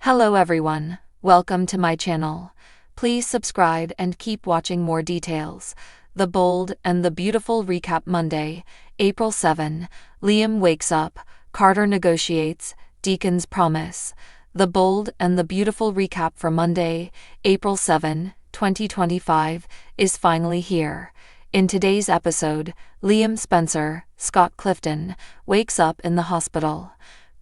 Hello everyone, welcome to my channel. Please subscribe and keep watching more details. The Bold and the Beautiful recap Monday, April 7, Liam wakes up, Carter negotiates, Deacon's promise. The Bold and the Beautiful recap for Monday, April 7, 2025, is finally here. In today's episode, Liam Spencer, Scott Clifton, wakes up in the hospital.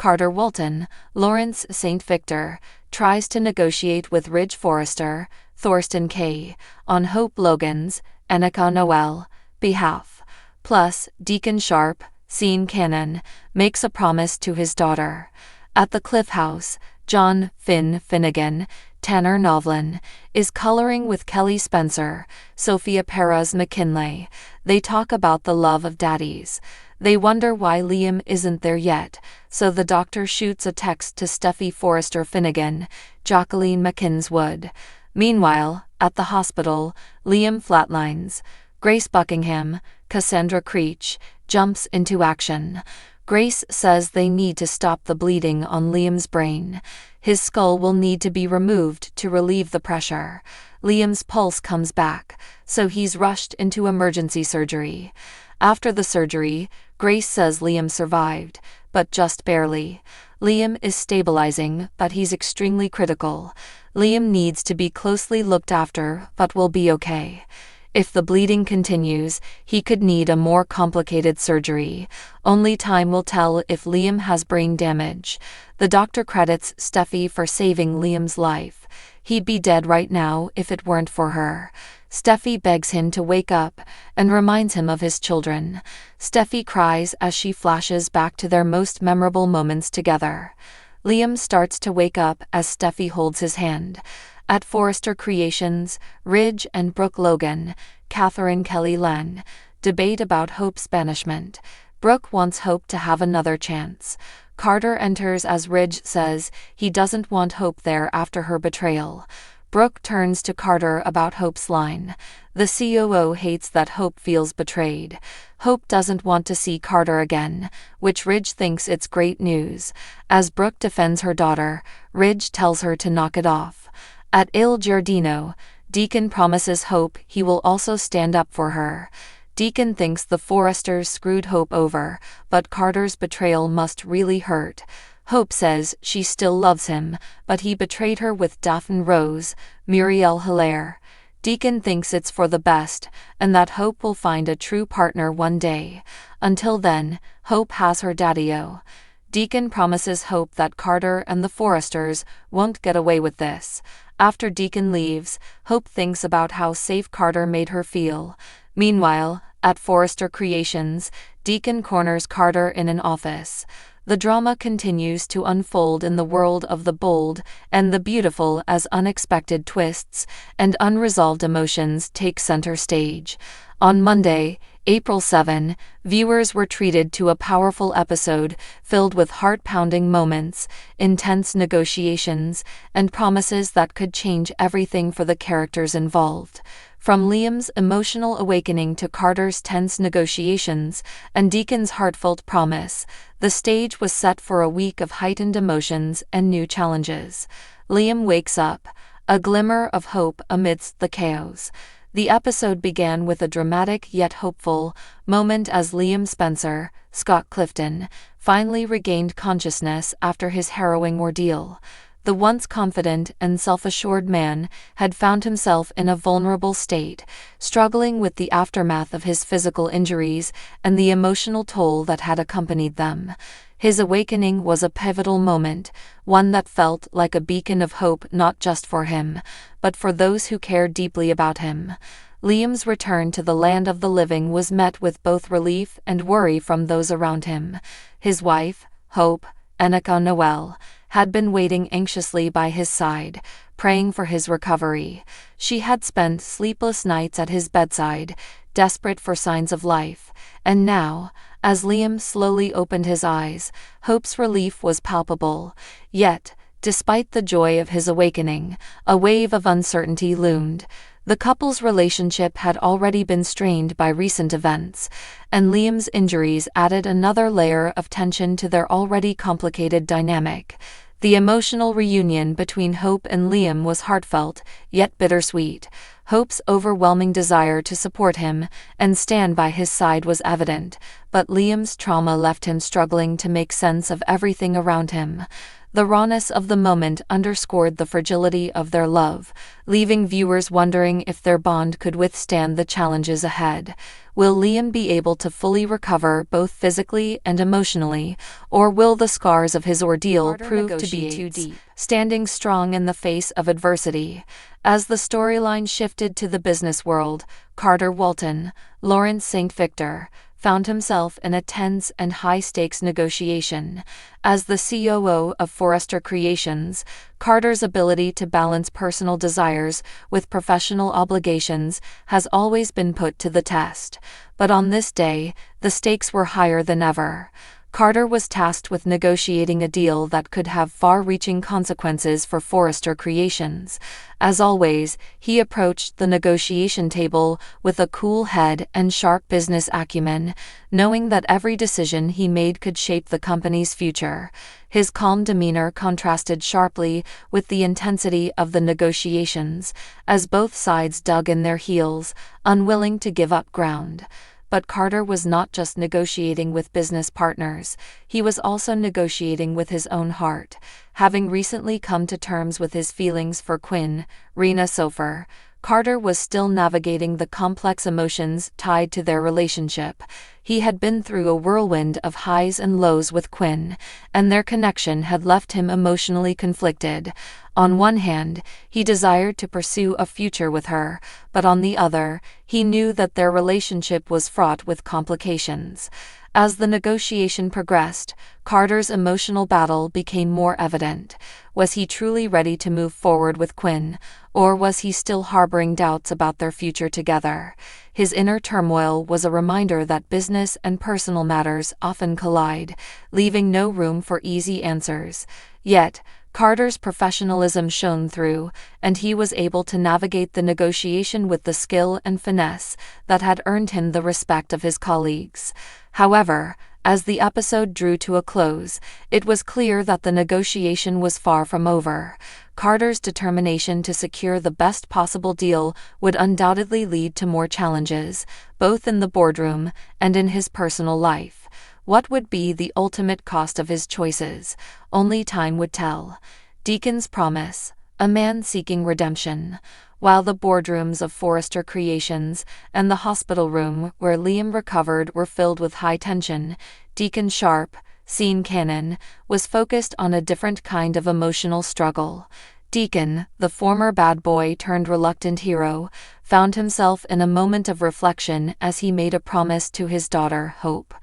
Carter Walton, Lawrence St. Victor, tries to negotiate with Ridge Forrester, Thorsten Kaye, on Hope Logan's, Annika Noel, behalf. Plus, Deacon Sharp, Sean Cannon, makes a promise to his daughter. At the Cliff House, John Finnegan, Tanner Novlin, is coloring with Kelly Spencer, Sophia Perez McKinley. They talk about the love of daddies. They wonder why Liam isn't there yet, so the doctor shoots a text to Steffi Forrester Finnegan, Jacqueline McInnes-Wood. Meanwhile, at the hospital, Liam flatlines. Grace Buckingham, Cassandra Creech, jumps into action. Grace says they need to stop the bleeding on Liam's brain. His skull will need to be removed to relieve the pressure. Liam's pulse comes back, so he's rushed into emergency surgery. After the surgery, Grace says Liam survived, but just barely. Liam is stabilizing, but he's extremely critical. Liam needs to be closely looked after, but will be okay. If the bleeding continues, he could need a more complicated surgery. Only time will tell if Liam has brain damage. The doctor credits Steffi for saving Liam's life. He'd be dead right now if it weren't for her. Steffi begs him to wake up and reminds him of his children. Steffi cries as she flashes back to their most memorable moments together. Liam starts to wake up as Steffi holds his hand. At Forrester Creations, Ridge and Brooke Logan, Catherine Kelly Len, debate about Hope's banishment. Brooke wants Hope to have another chance. Carter enters as Ridge says he doesn't want Hope there after her betrayal. Brooke turns to Carter about Hope's line. The COO hates that Hope feels betrayed. Hope doesn't want to see Carter again, which Ridge thinks it's great news. As Brooke defends her daughter, Ridge tells her to knock it off. At Il Giardino, Deacon promises Hope he will also stand up for her. Deacon thinks the Forresters screwed Hope over, but Carter's betrayal must really hurt. Hope says she still loves him, but he betrayed her with Daphne Rose, Muriel Hilaire. Deacon thinks it's for the best, and that Hope will find a true partner one day. Until then, Hope has her daddy-o. Deacon promises Hope that Carter and the Forresters won't get away with this. After Deacon leaves, Hope thinks about how safe Carter made her feel. Meanwhile, at Forrester Creations, Deacon corners Carter in an office. The drama continues to unfold in the world of the Bold and the Beautiful as unexpected twists and unresolved emotions take center stage. On Monday, April 7, viewers were treated to a powerful episode filled with heart-pounding moments, intense negotiations, and promises that could change everything for the characters involved. From Liam's emotional awakening to Carter's tense negotiations and Deacon's heartfelt promise, the stage was set for a week of heightened emotions and new challenges. Liam wakes up, a glimmer of hope amidst the chaos. The episode began with a dramatic yet hopeful moment as Liam Spencer, Scott Clifton, finally regained consciousness after his harrowing ordeal. The once confident and self-assured man had found himself in a vulnerable state, struggling with the aftermath of his physical injuries and the emotional toll that had accompanied them. His awakening was a pivotal moment, one that felt like a beacon of hope not just for him, but for those who cared deeply about him. Liam's return to the land of the living was met with both relief and worry from those around him. His wife, Hope, Annika Noel, had been waiting anxiously by his side, praying for his recovery. She had spent sleepless nights at his bedside, desperate for signs of life, and now, as Liam slowly opened his eyes, Hope's relief was palpable. Yet, despite the joy of his awakening, a wave of uncertainty loomed. The couple's relationship had already been strained by recent events, and Liam's injuries added another layer of tension to their already complicated dynamic. The emotional reunion between Hope and Liam was heartfelt, yet bittersweet. Hope's overwhelming desire to support him and stand by his side was evident, but Liam's trauma left him struggling to make sense of everything around him. The rawness of the moment underscored the fragility of their love, leaving viewers wondering if their bond could withstand the challenges ahead. Will Liam be able to fully recover both physically and emotionally, or will the scars of his ordeal prove to be too deep? Standing strong in the face of adversity. As the storyline shifted to the business world, Carter Walton, Lawrence St. Victor, found himself in a tense and high-stakes negotiation. As the COO of Forrester Creations, Carter's ability to balance personal desires with professional obligations has always been put to the test. But on this day, the stakes were higher than ever. Carter was tasked with negotiating a deal that could have far-reaching consequences for Forrester Creations. As always, he approached the negotiation table with a cool head and sharp business acumen, knowing that every decision he made could shape the company's future. His calm demeanor contrasted sharply with the intensity of the negotiations, as both sides dug in their heels, unwilling to give up ground. But Carter was not just negotiating with business partners, he was also negotiating with his own heart. Having recently come to terms with his feelings for Quinn, Rena Sofer, Carter was still navigating the complex emotions tied to their relationship. He had been through a whirlwind of highs and lows with Quinn, and their connection had left him emotionally conflicted. On one hand, he desired to pursue a future with her, but on the other, he knew that their relationship was fraught with complications. As the negotiation progressed, Carter's emotional battle became more evident. Was he truly ready to move forward with Quinn, or was he still harboring doubts about their future together? His inner turmoil was a reminder that business and personal matters often collide, leaving no room for easy answers. Yet, Carter's professionalism shone through, and he was able to navigate the negotiation with the skill and finesse that had earned him the respect of his colleagues. However, as the episode drew to a close, it was clear that the negotiation was far from over. Carter's determination to secure the best possible deal would undoubtedly lead to more challenges, both in the boardroom and in his personal life. What would be the ultimate cost of his choices? Only time would tell. Deacon's promise, a man seeking redemption. While the boardrooms of Forrester Creations and the hospital room where Liam recovered were filled with high tension, Deacon Sharp, Scene Cannon, was focused on a different kind of emotional struggle. Deacon, the former bad boy turned reluctant hero, found himself in a moment of reflection as he made a promise to his daughter, Hope.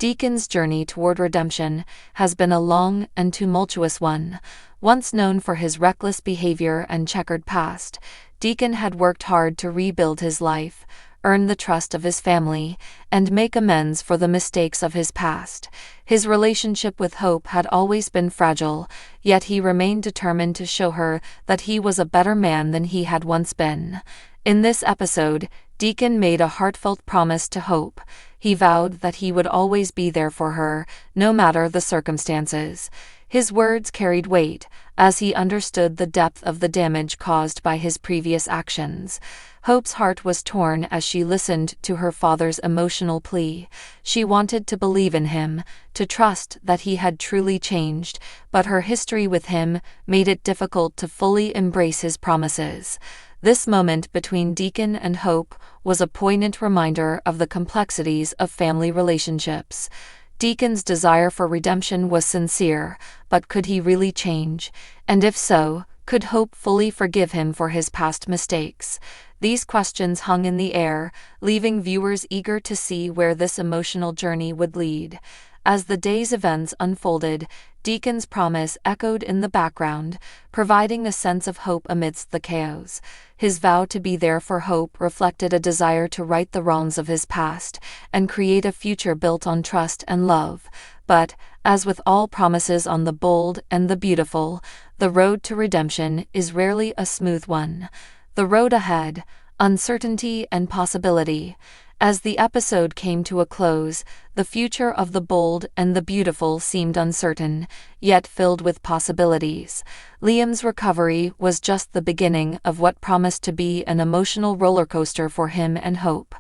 Deacon's journey toward redemption has been a long and tumultuous one. Once known for his reckless behavior and checkered past, Deacon had worked hard to rebuild his life, earn the trust of his family, and make amends for the mistakes of his past. His relationship with Hope had always been fragile, yet he remained determined to show her that he was a better man than he had once been. In this episode, Deacon made a heartfelt promise to Hope. He vowed that he would always be there for her, no matter the circumstances. His words carried weight, as he understood the depth of the damage caused by his previous actions. Hope's heart was torn as she listened to her father's emotional plea. She wanted to believe in him, to trust that he had truly changed, but her history with him made it difficult to fully embrace his promises. This moment between Deacon and Hope was a poignant reminder of the complexities of family relationships. Deacon's desire for redemption was sincere, but could he really change? And if so, could Hope fully forgive him for his past mistakes? These questions hung in the air, leaving viewers eager to see where this emotional journey would lead. As the day's events unfolded, Deacon's promise echoed in the background, providing a sense of hope amidst the chaos. His vow to be there for Hope reflected a desire to right the wrongs of his past and create a future built on trust and love. But, as with all promises on the bold and the beautiful, the road to redemption is rarely a smooth one. The road ahead, uncertainty and possibility. As the episode came to a close, the future of the bold and the beautiful seemed uncertain, yet filled with possibilities. Liam's recovery was just the beginning of what promised to be an emotional rollercoaster for him and Hope.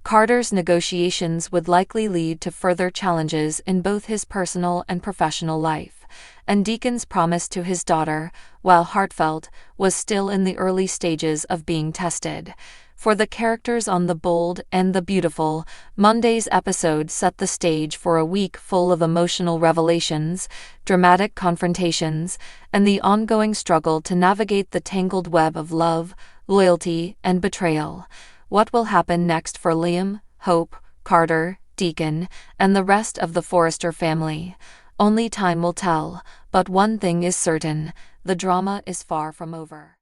Carter's negotiations would likely lead to further challenges in both his personal and professional life, and Deacon's promise to his daughter, while heartfelt, was still in the early stages of being tested. For the characters on The Bold and the Beautiful, Monday's episode set the stage for a week full of emotional revelations, dramatic confrontations, and the ongoing struggle to navigate the tangled web of love, loyalty, and betrayal. What will happen next for Liam, Hope, Carter, Deacon, and the rest of the Forrester family? Only time will tell, but one thing is certain: the drama is far from over.